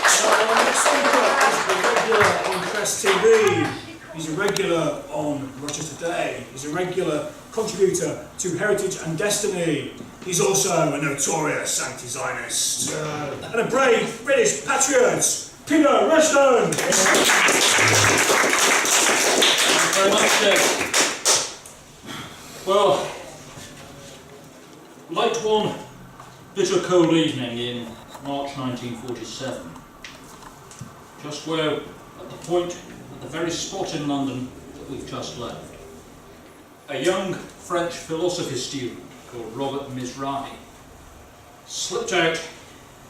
Our next speaker is a regular on Press TV. He's a regular on Rochester Day. He's a regular contributor to Heritage and Destiny. He's also a notorious anti-Zionist and a brave British patriot, Peter Rushton. Thanks very much, Dave. Well, late one bitter cold evening in March 1947, just where, at the very spot in London that we've just left, a young French philosophy student called Robert Misrahi slipped out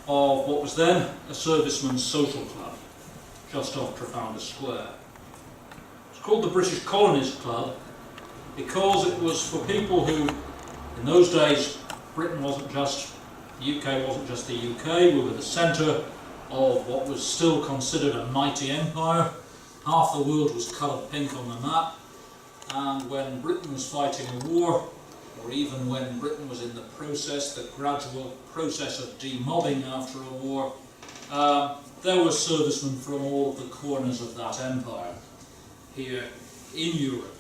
of what was then a servicemen's social club just off Trafalgar Square. It's called the British Colonies Club because it was for people who, in those days, Britain wasn't just, the UK wasn't just the UK, we were the centre of what was still considered a mighty empire. Half the world was coloured pink on the map, and when Britain was fighting a war, or even when Britain was in the gradual process of demobbing after a war, there were servicemen from all of the corners of that empire here in Europe,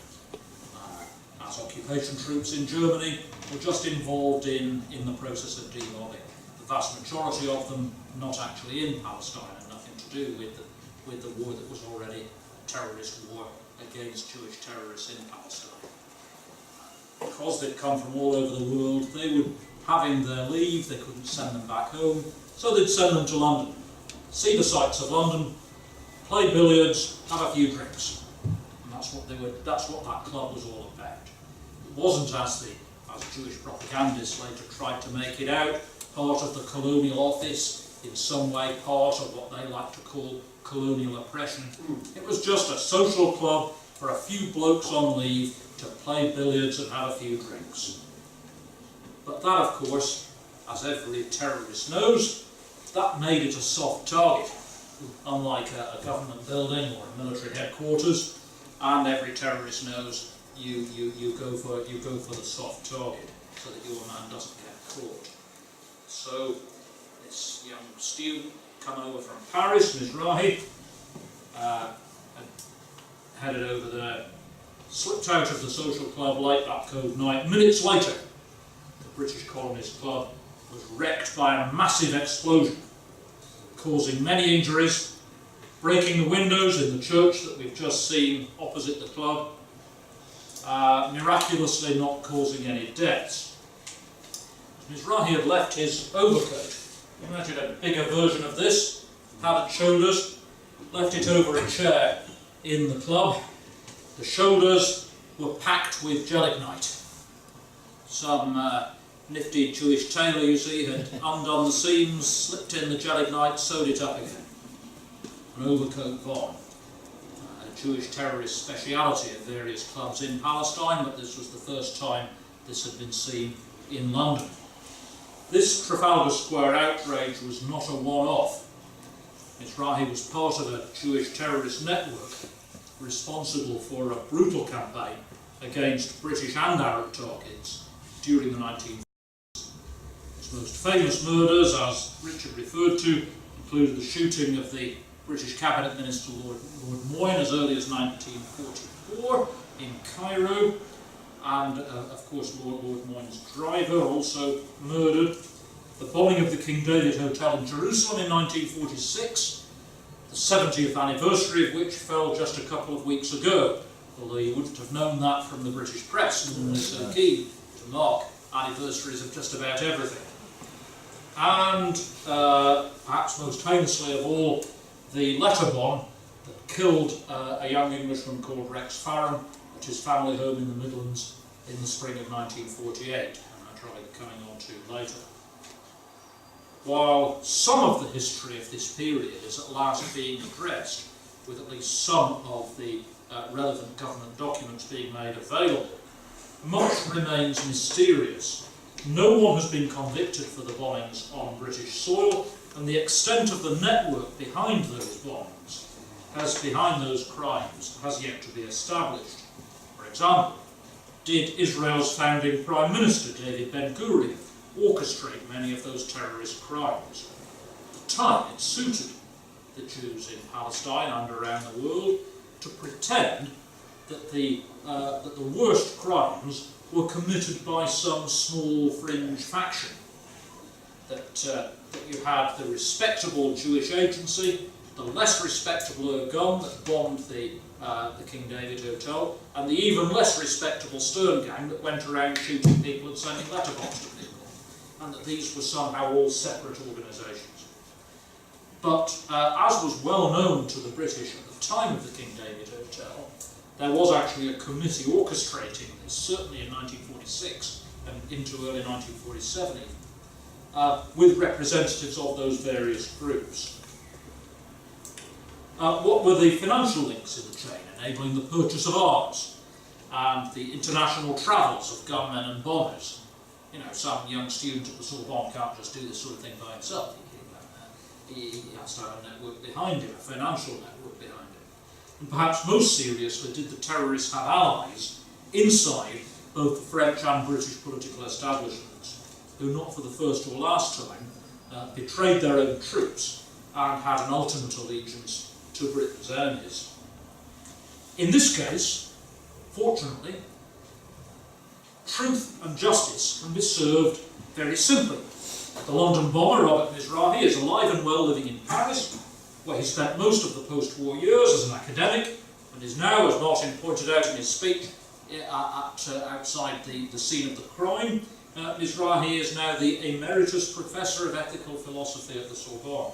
as occupation troops in Germany, were just involved in the process of demobbing. The vast majority of them not actually in Palestine and nothing to do with the war that was already a terrorist war against Jewish terrorists in Palestine. Because they'd come from all over the world, they would, having their leave, they couldn't send them back home, so they'd send them to London, see the sights of London, play billiards, have a few drinks. And that's what that club was all about. It wasn't, as Jewish propagandists later tried to make it out, part of the colonial office, in some way part of what they like to call colonial oppression. It was just a social club for a few blokes on leave to play billiards and have a few drinks. But that, of course, as every terrorist knows, that made it a soft target, unlike a government building or a military headquarters. And every terrorist knows you go for the soft target so that your man doesn't get caught. So this young student come over from Paris, Misrahi, headed over there, slipped out of the social club late that cold night. Minutes later, the British Colonies Club was wrecked by a massive explosion, causing many injuries, breaking the windows in the church that we've just seen opposite the club, miraculously not causing any deaths. Misrahi had left his overcoat. Imagine a bigger version of this, padded shoulders, left it over a chair in the club. The shoulders were packed with gelignite. Some nifty Jewish tailor, you see, had undone the seams, slipped in the gelignite, sewed it up again. An overcoat bomb. A Jewish terrorist speciality of various clubs in Palestine, but this was the first time this had been seen in London. This Trafalgar Square outrage was not a one-off. Misrahi was part of a Jewish terrorist network responsible for a brutal campaign against British and Arab targets during the 1940s. Its most famous murders, as Richard referred to, included the shooting of the British Cabinet Minister Lord Moyne as early as 1944 in Cairo, and of course Lord Moyne's driver also murdered. The bombing of the King David Hotel in Jerusalem in 1946, the 70th anniversary of which fell just a couple of weeks ago, although you wouldn't have known that from the British press, and they're so keen to mark anniversaries of just about everything. And perhaps most famously of all, the letter bomb that killed a young Englishman called Rex Farron at his family home in the Midlands in the spring of 1948, and I tried coming on to later. While some of the history of this period is at last being addressed, with at least some of the relevant government documents being made available, much remains mysterious. No one has been convicted for the bombings on British soil, and the extent of the network behind those bombings, behind those crimes, has yet to be established. For example, did Israel's founding Prime Minister, David Ben-Gurion, orchestrate many of those terrorist crimes? At the time, it suited the Jews in Palestine and around the world to pretend that the worst crimes were committed by some small fringe faction. That you had the respectable Jewish agency, the less respectable Ergon that bombed the King David Hotel, and the even less respectable Stern gang that went around shooting people and sending letterbox to people, and that these were somehow all separate organisations. But as was well known to the British at the time of the King David Hotel, there was actually a committee orchestrating this, certainly in 1946 and into early 1947 even, with representatives of those various groups. What were the financial links in the chain, enabling the purchase of arms and the international travels of gunmen and bombers? You know, some young student at the Sorbonne can't just do this sort of thing by himself. He has to have a network behind him, a financial network behind him. And perhaps most seriously, did the terrorists have allies inside both the French and British political establishments, who not for the first or last time betrayed their own troops and had an ultimate allegiance to Britain's enemies. In this case, fortunately, truth and justice can be served very simply. The London bomber, Robert Misrahi, is alive and well living in Paris, where he spent most of the post-war years as an academic, and is now, as Martin pointed out in his speech, outside the scene of the crime. Misrahi is now the Emeritus Professor of Ethical Philosophy at the Sorbonne.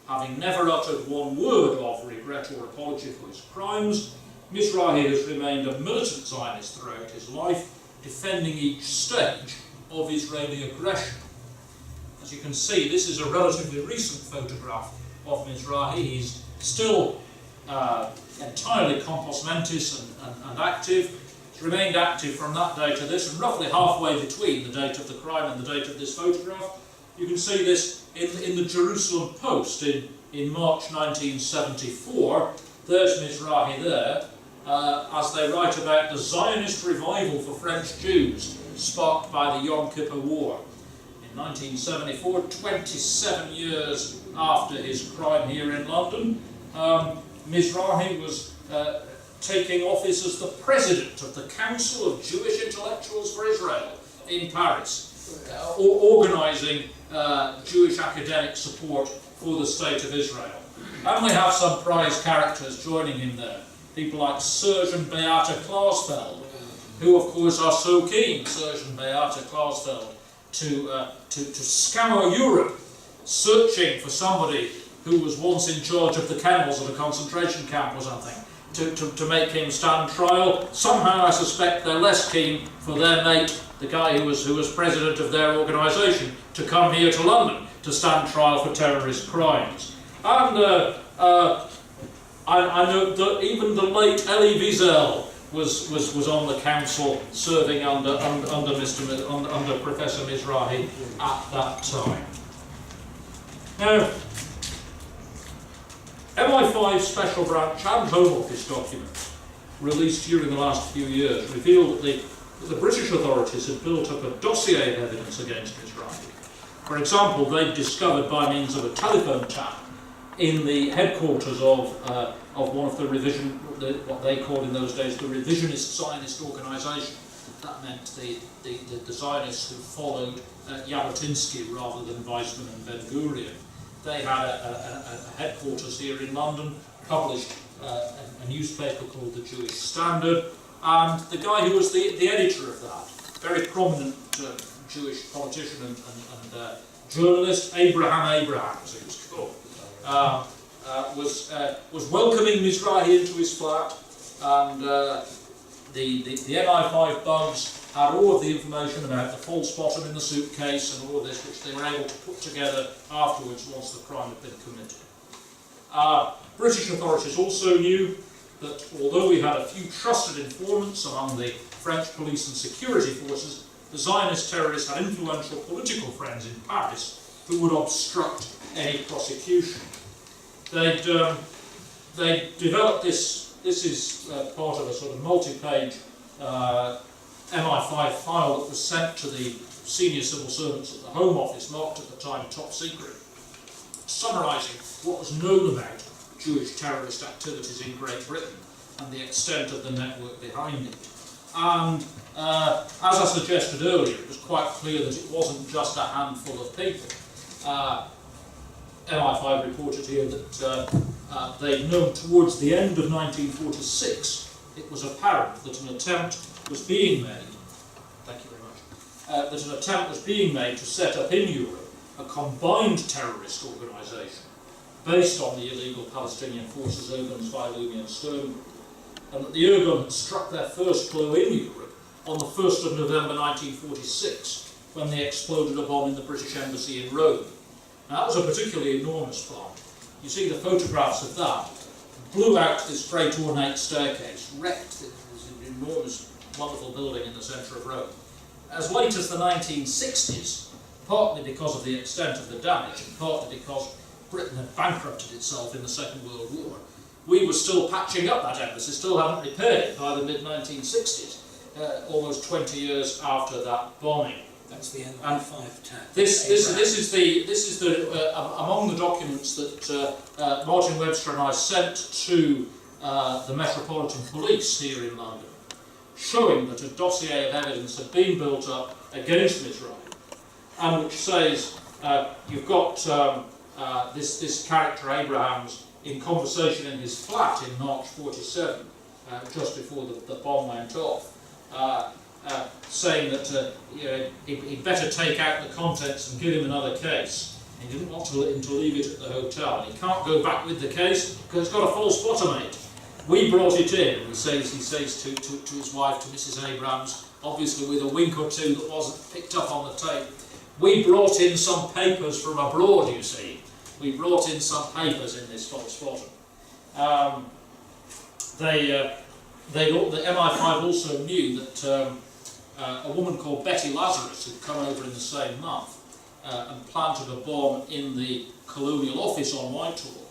Having never uttered one word of regret or apology for his crimes, Misrahi has remained a militant Zionist throughout his life, defending each stage of Israeli aggression. As you can see, this is a relatively recent photograph of Misrahi. He's still entirely compos mentis and active. He's remained active from that day to this, and roughly halfway between the date of the crime and the date of this photograph. You can see this in the Jerusalem Post in March 1974. There's Misrahi there, as they write about the Zionist revival for French Jews sparked by the Yom Kippur War. In 1974, 27 years after his crime here in London, Misrahi was taking office as the president of the Council of Jewish Intellectuals for Israel in Paris, organising Jewish academic support for the State of Israel. And we have some prize characters joining him there. People like Surgeon Beate Klausfeld, who of course are so keen, Surgeon Beate Klausfeld, to scour Europe, searching for somebody who was once in charge of the kennels of a concentration camp or something, to make him stand trial. Somehow I suspect they're less keen for their mate, the guy who was president of their organisation, to come here to London to stand trial for terrorist crimes. And I know that even the late Elie Wiesel was on the council, serving under Professor Misrahi at that time. Now, MI5 Special Branch and Home Office documents released during the last few years revealed that the British authorities had built up a dossier of evidence against Misrahi. For example, they'd discovered by means of a telephone tap in the headquarters of one of what they called in those days the revisionist Zionist organisation. That meant the Zionists who followed Jabotinsky rather than Weizmann and Ben-Gurion. They had a headquarters here in London, published a newspaper called the Jewish Standard, and the guy who was the editor of that, very prominent Jewish politician and journalist, Abraham, as he was called, was welcoming Misrahi into his flat, and the MI5 bugs had all of the information about the false bottom in the suitcase and all of this, which they were able to put together afterwards once the crime had been committed. British authorities also knew that although we had a few trusted informants among the French police and security forces, the Zionist terrorists had influential political friends in Paris who would obstruct any prosecution. They developed this is part of a sort of multi-page MI5 file that was sent to the senior civil servants at the Home Office, marked at the time top secret. summarising what was known about Jewish terrorist activities in Great Britain and the extent of the network behind it. And as I suggested earlier, it was quite clear that it wasn't just a handful of people. MI5 reported here that they'd known towards the end of 1946 it was apparent that an attempt was being made, thank you very much, that an attempt was being made to set up in Europe a combined terrorist organisation based on the illegal Palestinian forces Irgun's Vailumi and Stone, and that the Irgun had struck their first blow in Europe on the 1st of November 1946 when they exploded a bomb in the British Embassy in Rome. Now, that was a particularly enormous plant. You see the photographs of that. Blew out this great ornate staircase, wrecked this enormous, wonderful building in the centre of Rome. As late as the 1960s, partly because of the extent of the damage, and partly because Britain had bankrupted itself in the Second World War, we were still patching up that embassy, still hadn't repaired it by the mid-1960s, almost 20 years after that bombing. That's the MI5 attack. This is the among the documents that Martin Webster and I sent to the Metropolitan Police here in London, showing that a dossier of evidence had been built up against Misrahi, and which says you've got this character Abrahams in conversation in his flat in March 47, just before the bomb went off. Saying that he'd better take out the contents and give him another case. He didn't want him to leave it at the hotel. And he can't go back with the case because it's got a false bottom in it. We brought it in, he says to his wife, to Mrs. Abrams, obviously with a wink or two that wasn't picked up on the tape. We brought in some papers from abroad, you see. We brought in some papers in this false bottom. The MI5 also knew that a woman called Betty Lazarus had come over in the same month and planted a bomb in the Colonial Office on Whitehall,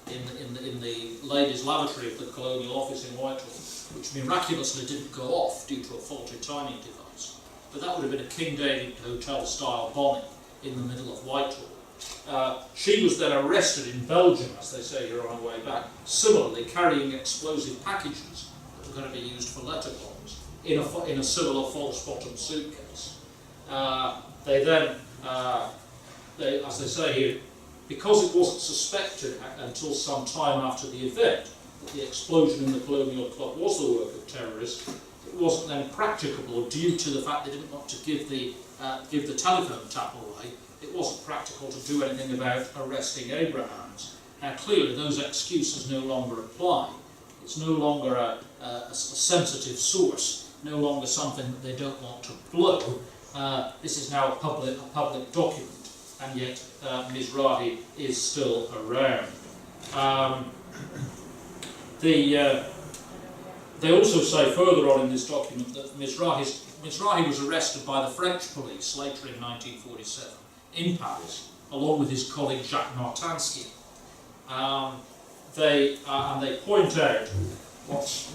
in the ladies' lavatory of the Colonial Office in Whitehall, which miraculously didn't go off due to a faulty timing device. But that would have been a King David Hotel-style bombing in the middle of Whitehall. She was then arrested in Belgium, as they say here on her way back, similarly carrying explosive packages that were going to be used for letter bombs in a similar false bottom suitcase. They then, as they say here, because it wasn't suspected until some time after the event that the explosion in the Colonial Club was the work of terrorists, it wasn't then practicable due to the fact they didn't want to give the telephone tap away. It wasn't practical to do anything about arresting Abrahams. Now clearly those excuses no longer apply. It's no longer a sensitive source, no longer something that they don't want to blow. This is now a public document, and yet Misrahi is still around. They also say further on in this document that Misrahi was arrested by the French police later in 1947 in Paris, along with his colleague Jacques Martinsky. They point out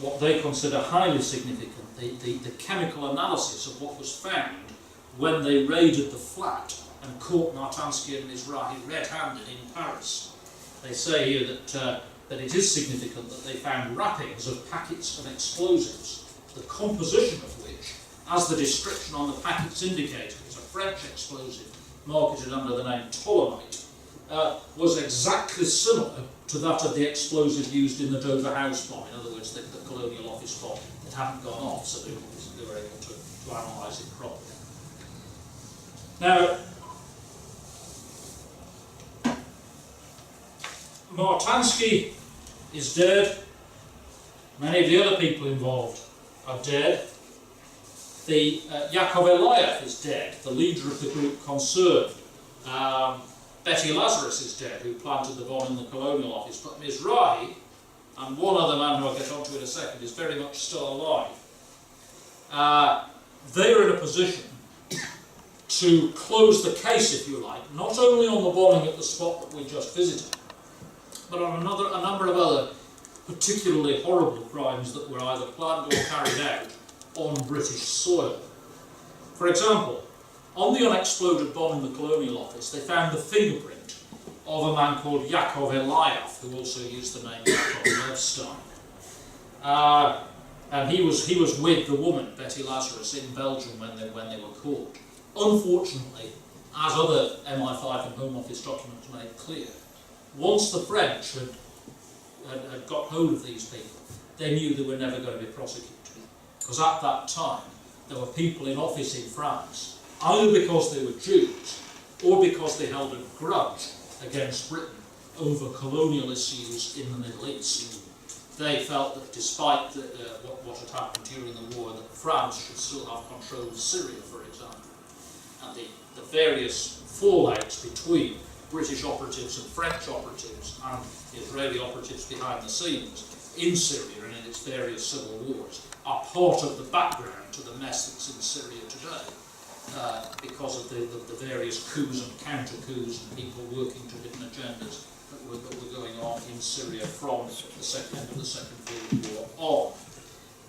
what they consider highly significant, the chemical analysis of what was found when they raided the flat and caught Martinsky and Misrahi red-handed in Paris. They say here that it is significant that they found wrappings of packets of explosives, the composition of which, as the description on the packets indicated, was a French explosive marketed under the name Tolomite, was exactly similar to that of the explosive used in the Dover House bomb, in other words, the Colonial Office bomb that hadn't gone off, so they were able to analyse it properly. Now, Martinsky is dead. Many of the other people involved are dead. The Yakov Elayev is dead, the leader of the group concerned. Betty Lazarus is dead, who planted the bomb in the Colonial Office. But Misrahi, and one other man who I'll get onto in a second, is very much still alive. They are in a position to close the case, if you like, not only on the bombing at the spot that we just visited, but on a number of other particularly horrible crimes that were either planned or carried out on British soil. For example, on the unexploded bomb in the Colonial Office, they found the fingerprint of a man called Yakov Eliav, who also used the name Yakov Levstein. And he was with the woman, Betty Lazarus, in Belgium when they were caught. Unfortunately, as other MI5 and Home Office documents made clear, once the French had got hold of these people, they knew they were never going to be prosecuted. Because at that time, there were people in office in France, either because they were Jews or because they held a grudge against Britain over colonial issues in the Middle East. They felt that despite what had happened during the war, that France should still have control of Syria, for example. And the various fallouts between British operatives and French operatives and Israeli operatives behind the scenes in Syria and in its various civil wars are part of the background to the mess that's in Syria today, because of the various coups and counter-coups and people working to hidden agendas that were going on in Syria from the end of the Second World War on.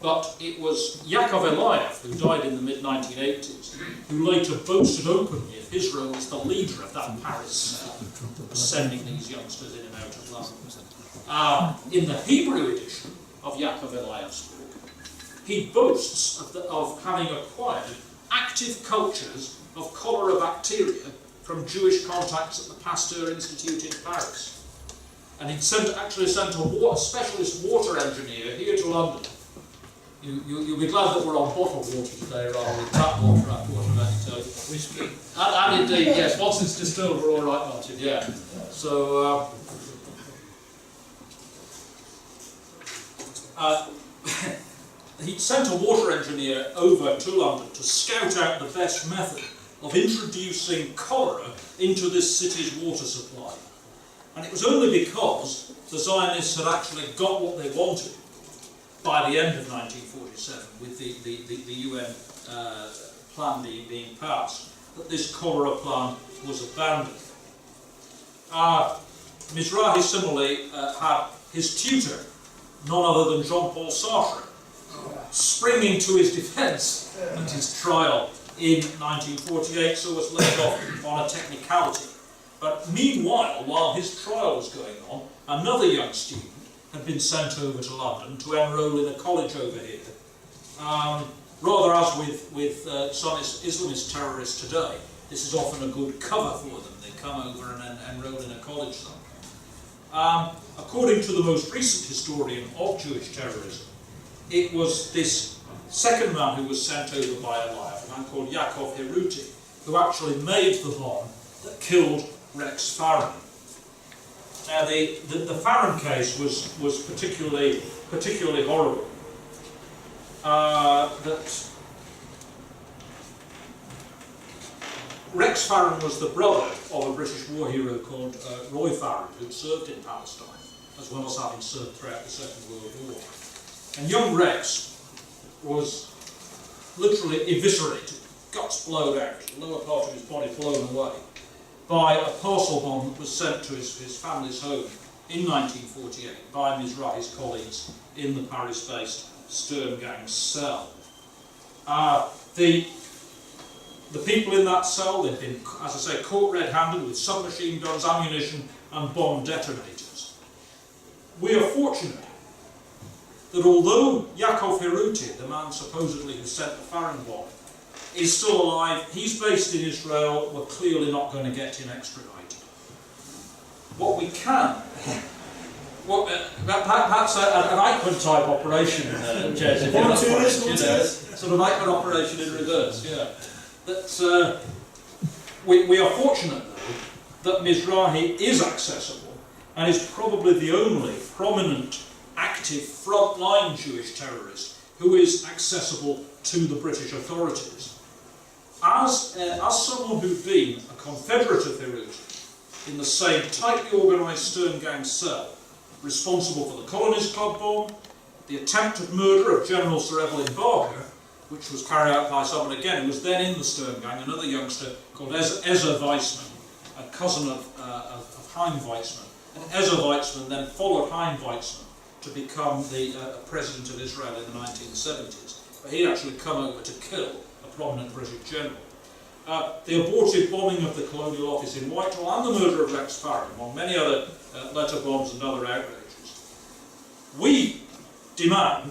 But it was Yakov Eliav, who died in the mid-1980s, who later boasted openly of his role as the leader of that Paris cell that was sending these youngsters in and out of London. In the Hebrew edition of Yakov Eliav's book, he boasts of having acquired active cultures of cholera bacteria from Jewish contacts at the Pasteur Institute in Paris. And he'd actually sent a specialist water engineer here to London. You'll be glad that we're on bottled water today rather than tap water at water. Whiskey. And indeed, yes, once it's distilled, we're all right, Martin, yeah. So, he'd sent a water engineer over to London to scout out the best method of introducing cholera into this city's water supply. And it was only because the Zionists had actually got what they wanted by the end of 1947, with the UN plan being passed, that this cholera plan was abandoned. Misrahi similarly had his tutor, none other than Jean-Paul Sartre, springing to his defence at his trial in 1948, so was laid off on a technicality. But meanwhile, while his trial was going on, another young student had been sent over to London to enrol in a college over here. Rather as with some Islamist terrorists today, this is often a good cover for them. They come over and enrol in a college somewhere. According to the most recent historian of Jewish terrorism, it was this second man who was sent over by Eliav, a man called Yaakov Heruti, who actually made the bomb that killed Rex Farron. Now, the Farron case was particularly horrible. That Rex Farron was the brother of a British war hero called Roy Farron, who'd served in Palestine, as well as having served throughout the Second World War. And young Rex was literally eviscerated, guts blown out, lower part of his body blown away, by a parcel bomb that was sent to his family's home in 1948 by Misrahi's colleagues in the Paris-based Stern Gang cell. The people in that cell, they'd been, as I say, caught red-handed with submachine guns, ammunition and bomb detonators. We are fortunate that although Yaakov Heruti, the man supposedly who sent the Farron bomb, is still alive, he's based in Israel, we're clearly not going to get him extradited. What we can, perhaps an Eichmann type operation, Jez, if you're sort of Eichmann operation in reverse, yeah. That, we are fortunate, though, that Misrahi is accessible and is probably the only prominent, active, front-line Jewish terrorist who is accessible to the British authorities. As someone who'd been a confederate of Heruti in the same tightly organised Stern Gang cell, responsible for the Colonies Club bomb, the attempted murder of General Sir Evelyn Barker, which was carried out by someone again who was then in the Stern Gang, another youngster called Ezer Weizmann, a cousin of Chaim Weizmann. And Ezer Weizmann then followed Chaim Weizmann to become the president of Israel in the 1970s. But he'd actually come over to kill a prominent British general. the abortive bombing of the Colonial Office in Whitehall and the murder of Rex Farron, among many other letter bombs and other outrages. We demand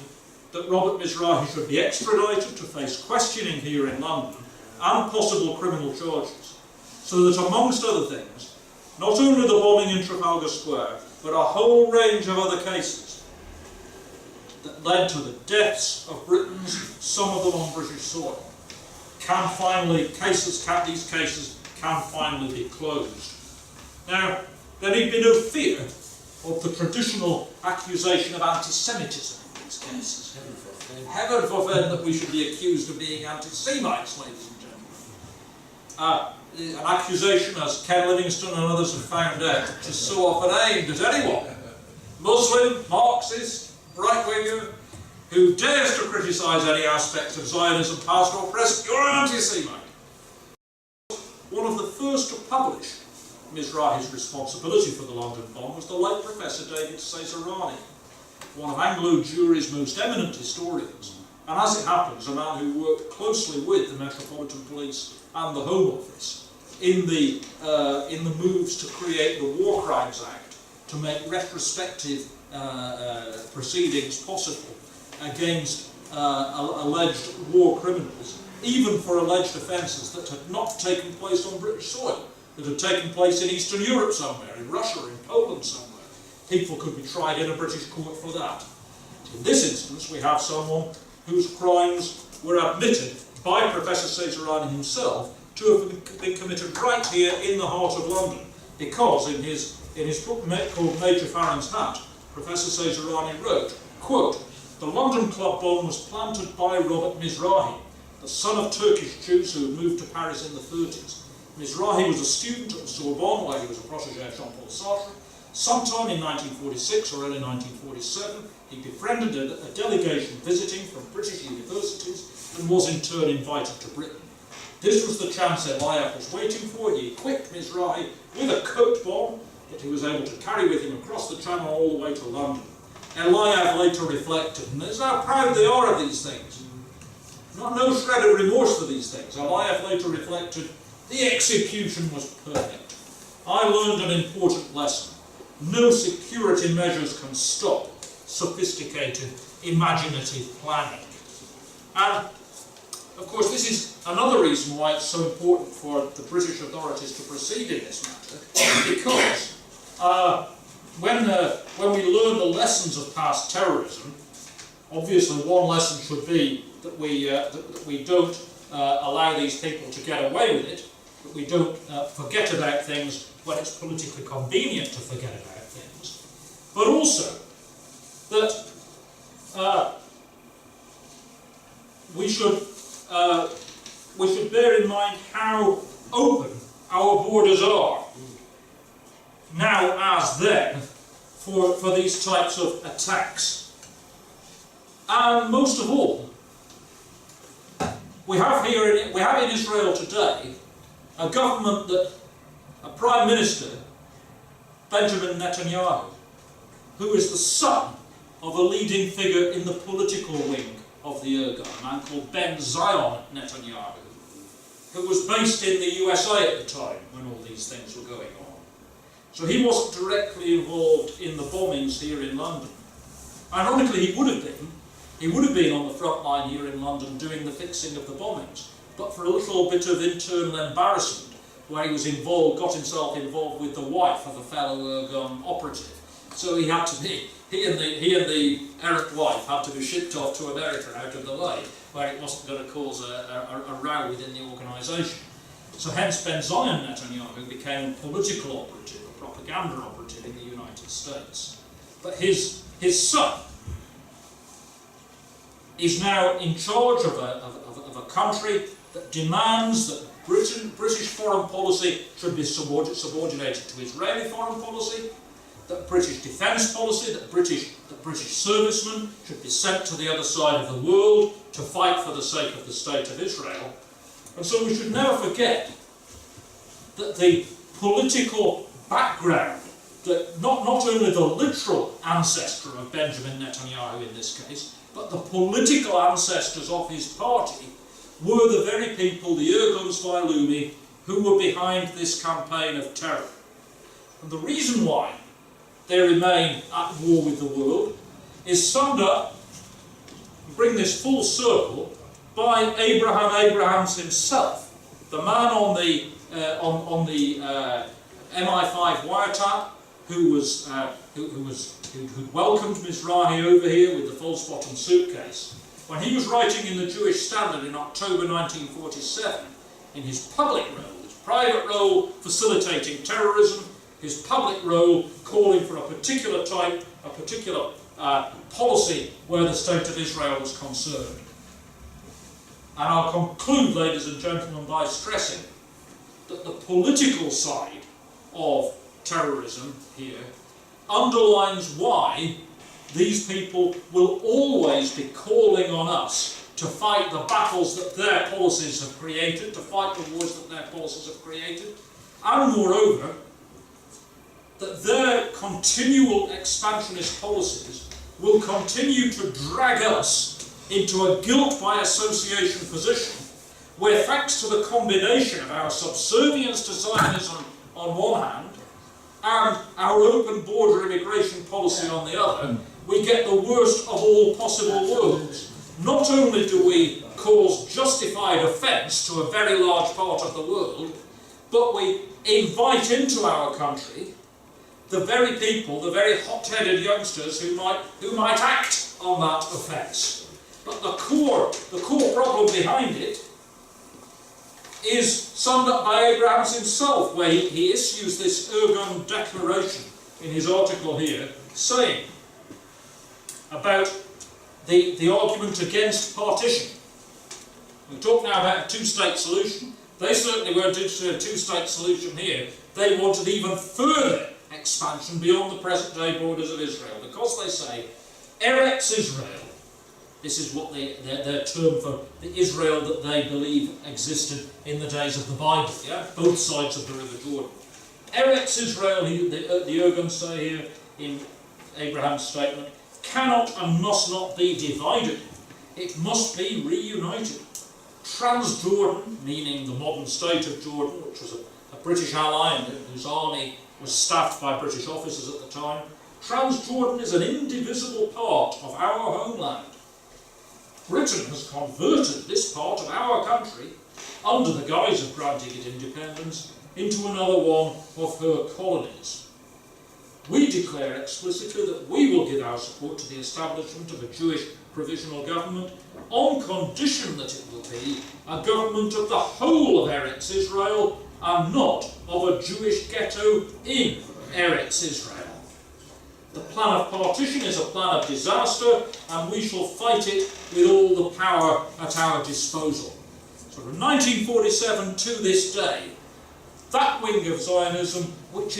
that Robert Misrahi should be extradited to face questioning here in London and possible criminal charges, so that amongst other things, not only the bombing in Trafalgar Square, but a whole range of other cases that led to the deaths of Britons, some of them on British soil, these cases can finally be closed. Now, there need be no fear of the traditional accusation of anti-Semitism in these cases. Heaven forfend that we should be accused of being anti-Semites, ladies and gentlemen. An accusation, as Ken Livingstone and others have found out, which is so often aimed at anyone, Muslim, Marxist, right-winger, who dares to criticise any aspect of Zionism, past or present, you're an anti-Semite. One of the first to publish Misrahi's responsibility for the London bomb was the late Professor David Cesarani, one of Anglo-Jewry's most eminent historians, and as it happens, a man who worked closely with the Metropolitan Police and the Home Office in the moves to create the War Crimes Act, to make retrospective proceedings possible against alleged war criminals, even for alleged offences that had not taken place on British soil, that had taken place in Eastern Europe somewhere, in Russia, in Poland somewhere. People could be tried in a British court for that. In this instance, we have someone whose crimes were admitted by Professor Cesarani himself to have been committed right here in the heart of London, because in his book called Major Farron's Hat, Professor Cesarani wrote, quote, "The London Club bomb was planted by Robert Misrahi, the son of Turkish Jews who had moved to Paris in the 30s. Misrahi was a student at the Sorbonne, where he was a protégé of Jean-Paul Sartre. Sometime in 1946 or early 1947, he befriended a delegation visiting from British universities and was in turn invited to Britain. This was the chance Lehi was waiting for. He equipped Misrahi with a coat bomb that he was able to carry with him across the Channel all the way to London. Lehi later reflected, and this is how proud they are of these things. No shred of remorse for these things. Lehi later reflected, the execution was perfect. I learned an important lesson. No security measures can stop sophisticated, imaginative planning. And, of course, this is another reason why it's so important for the British authorities to proceed in this matter, because when we learn the lessons of past terrorism, obviously one lesson should be that we don't allow these people to get away with it, that we don't forget about things when it's politically convenient to forget about things, but also that we should bear in mind how open our borders are, now as then, for these types of attacks. And most of all, we have in Israel today a government a Prime Minister, Benjamin Netanyahu, who is the son of a leading figure in the political wing of the Irgun, a man called Ben Zion Netanyahu, who was based in the USA at the time when all these things were going on. So he wasn't directly involved in the bombings here in London. Ironically, he would have been on the front line here in London doing the fixing of the bombings, but for a little bit of internal embarrassment, where he was got himself involved with the wife of a fellow Irgun operative. So he and the errant wife had to be shipped off to America out of the way, where it wasn't going to cause a row within the organisation. So hence Ben Zion Netanyahu became a political operative, a propaganda operative in the United States. But his son is now in charge of a country that demands that British foreign policy should be subordinated to Israeli foreign policy, that British defence policy, that British servicemen should be sent to the other side of the world to fight for the sake of the State of Israel. And so we should never forget that the political background, that not only the literal ancestor of Benjamin Netanyahu in this case, but the political ancestors of his party were the very people, the Erguns Vailumi, who were behind this campaign of terror. And the reason why they remain at war with the world is summed up, bring this full circle, by Abraham Abrahams himself, the man on the MI5 wiretap who'd welcomed Misrahi over here with the false bottom suitcase. When he was writing in the Jewish Standard in October 1947, in his public role, his private role facilitating terrorism, his public role calling for a particular type, a particular policy where the State of Israel was concerned. And I'll conclude, ladies and gentlemen, by stressing that the political side of terrorism here underlines why these people will always be calling on us to fight the battles that their policies have created, to fight the wars that their policies have created, and moreover, that their continual expansionist policies will continue to drag us into a guilt by association position, where thanks to the combination of our subservience to Zionism on one hand, and our open border immigration policy on the other, we get the worst of all possible worlds. Not only do we cause justified offence to a very large part of the world, but we invite into our country the very people, the very hot-headed youngsters who might act on that offence. But the core problem behind it is summed up by Abrahams himself, where he issues this Ergun declaration in his article here, saying about the argument against partition. We talk now about a two-state solution. They certainly weren't interested in a two-state solution here. They wanted even further expansion beyond the present-day borders of Israel, because they say, Eretz Israel, this is what their term for the Israel that they believe existed in the days of the Bible, yeah? Both sides of the River Jordan. Eretz Israel, the Erguns say here in Abraham's statement, cannot and must not be divided. It must be reunited. Transjordan, meaning the modern state of Jordan, which was a British ally and whose army was staffed by British officers at the time, Transjordan is an indivisible part of our homeland. Britain has converted this part of our country, under the guise of granting it independence, into another one of her colonies. We declare explicitly that we will give our support to the establishment of a Jewish provisional government on condition that it will be a government of the whole of Eretz Israel and not of a Jewish ghetto in Eretz Israel. The plan of partition is a plan of disaster, and we shall fight it with all the power at our disposal. So from 1947 to this day, that wing of Zionism, which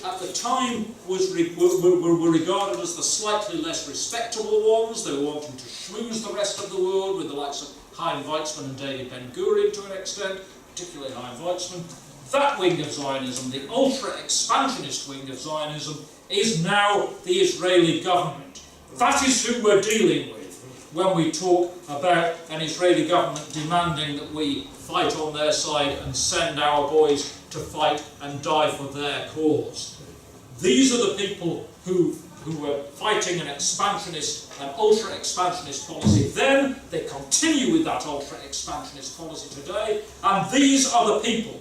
at the time were regarded as the slightly less respectable ones, they were wanting to schmooze the rest of the world with the likes of Chaim Weizmann and David Ben-Gurion to an extent, particularly Chaim Weizmann. That wing of Zionism, the ultra-expansionist wing of Zionism, is now the Israeli government. That is who we're dealing with when we talk about an Israeli government demanding that we fight on their side and send our boys to fight and die for their cause. These are the people who were fighting an expansionist, an ultra-expansionist policy then. They continue with that ultra-expansionist policy today, and these are the people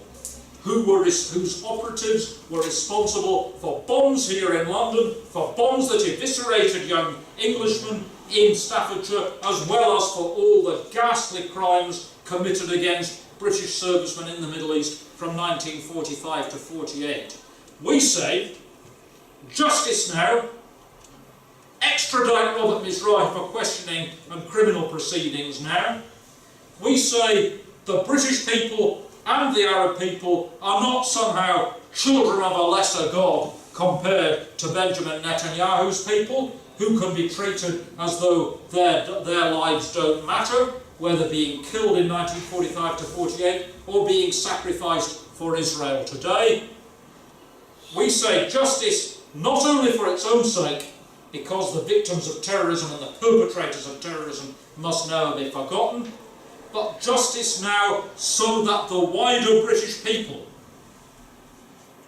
whose operatives were responsible for bombs here in London, for bombs that eviscerated young Englishmen in Staffordshire, as well as for all the ghastly crimes committed against British servicemen in the Middle East from 1945 to 48. We say, justice now, extradite Robert Misrahi for questioning and criminal proceedings now. We say the British people and the Arab people are not somehow children of a lesser God compared to Benjamin Netanyahu's people, who can be treated as though their lives don't matter, whether being killed in 1945 to 48 or being sacrificed for Israel today. We say justice not only for its own sake, because the victims of terrorism and the perpetrators of terrorism must never be forgotten, but justice now so that the wider British people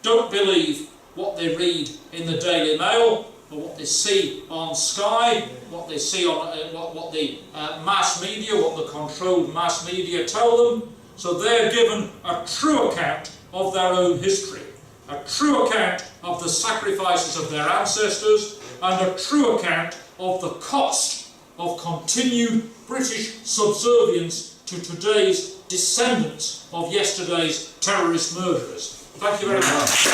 don't believe what they read in the Daily Mail, or what they see on Sky, what they see on what the mass media, what the controlled mass media tell them. So they're given a true account of their own history, a true account of the sacrifices of their ancestors, and a true account of the cost of continued British subservience to today's descendants of yesterday's terrorist murderers. Thank you very much.